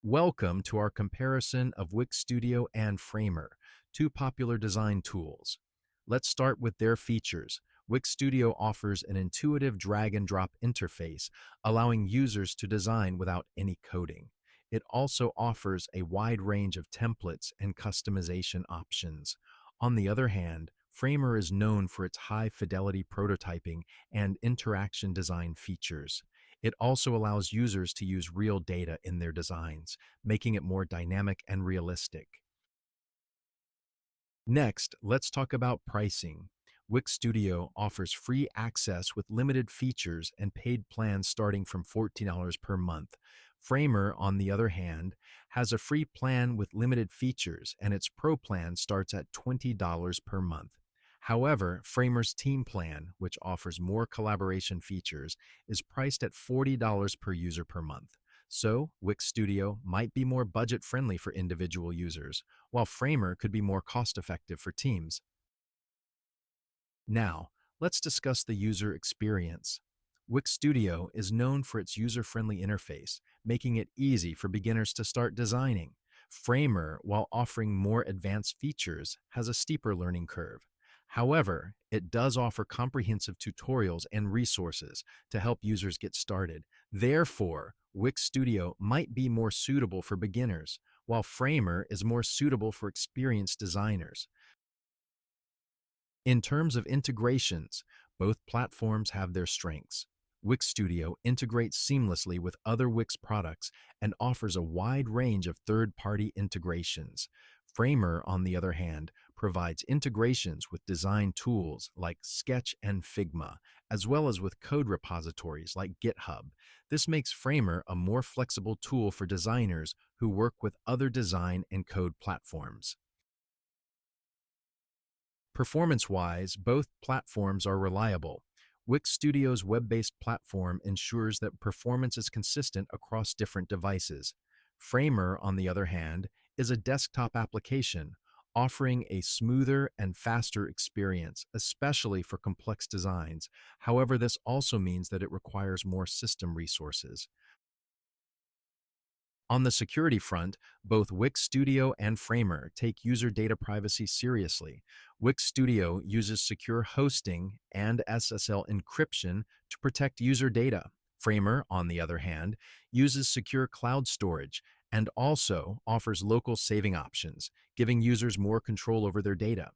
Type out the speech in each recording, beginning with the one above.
Welcome to our comparison of Wix Studio and Framer, two popular design tools. Let's start with their features. Wix Studio offers an intuitive drag-and-drop interface, allowing users to design without any coding. It also offers a wide range of templates and customization options. On the other hand, Framer is known for its high-fidelity prototyping and interaction design features. It also allows users to use real data in their designs, making it more dynamic and realistic. Next, let's talk about pricing. Wix Studio offers free access with limited features and paid plans starting from $14 per month. Framer, on the other hand, has a free plan with limited features, and its Pro plan starts at $20 per month. However, Framer's Team plan, which offers more collaboration features, is priced at $40 per user per month. So, Wix Studio might be more budget-friendly for individual users, while Framer could be more cost-effective for teams. Now, let's discuss the user experience. Wix Studio is known for its user-friendly interface, making it easy for beginners to start designing. Framer, while offering more advanced features, has a steeper learning curve. However, it does offer comprehensive tutorials and resources to help users get started. Therefore, Wix Studio might be more suitable for beginners, while Framer is more suitable for experienced designers. In terms of integrations, both platforms have their strengths. Wix Studio integrates seamlessly with other Wix products and offers a wide range of third-party integrations. Framer, on the other hand, provides integrations with design tools like Sketch and Figma, as well as with code repositories like GitHub. This makes Framer a more flexible tool for designers who work with other design and code platforms. Performance-wise, both platforms are reliable. Wix Studio's web-based platform ensures that performance is consistent across different devices. Framer, on the other hand, is a desktop application, offering a smoother and faster experience, especially for complex designs. However, this also means that it requires more system resources. On the security front, both Wix Studio and Framer take user data privacy seriously. Wix Studio uses secure hosting and SSL encryption to protect user data. Framer, on the other hand, uses secure cloud storage and also offers local saving options, giving users more control over their data.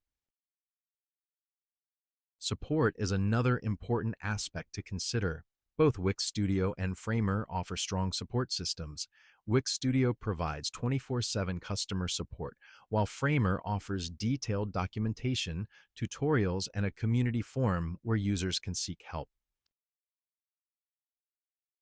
Support is another important aspect to consider. Both Wix Studio and Framer offer strong support systems. Wix Studio provides 24/7 customer support, while Framer offers detailed documentation, tutorials, and a community forum where users can seek help.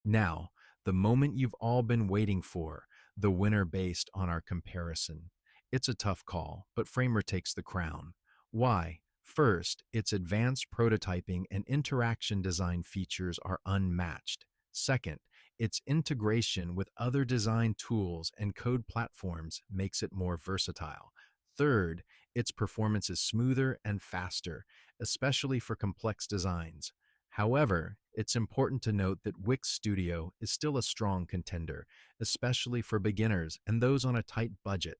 Now, the moment you've all been waiting for, the winner based on our comparison. It's a tough call, but Framer takes the crown. Why? First, its advanced prototyping and interaction design features are unmatched. Second, its integration with other design tools and code platforms makes it more versatile. Third, its performance is smoother and faster, especially for complex designs. However, it's important to note that Wix Studio is still a strong contender, especially for beginners and those on a tight budget.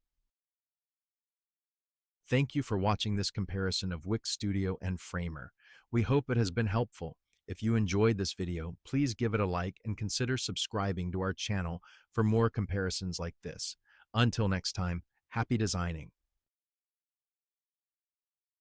Thank you for watching this comparison of Wix Studio and Framer. We hope it has been helpful. If you enjoyed this video, please give it a like and consider subscribing to our channel for more comparisons like this. Until next time, happy designing.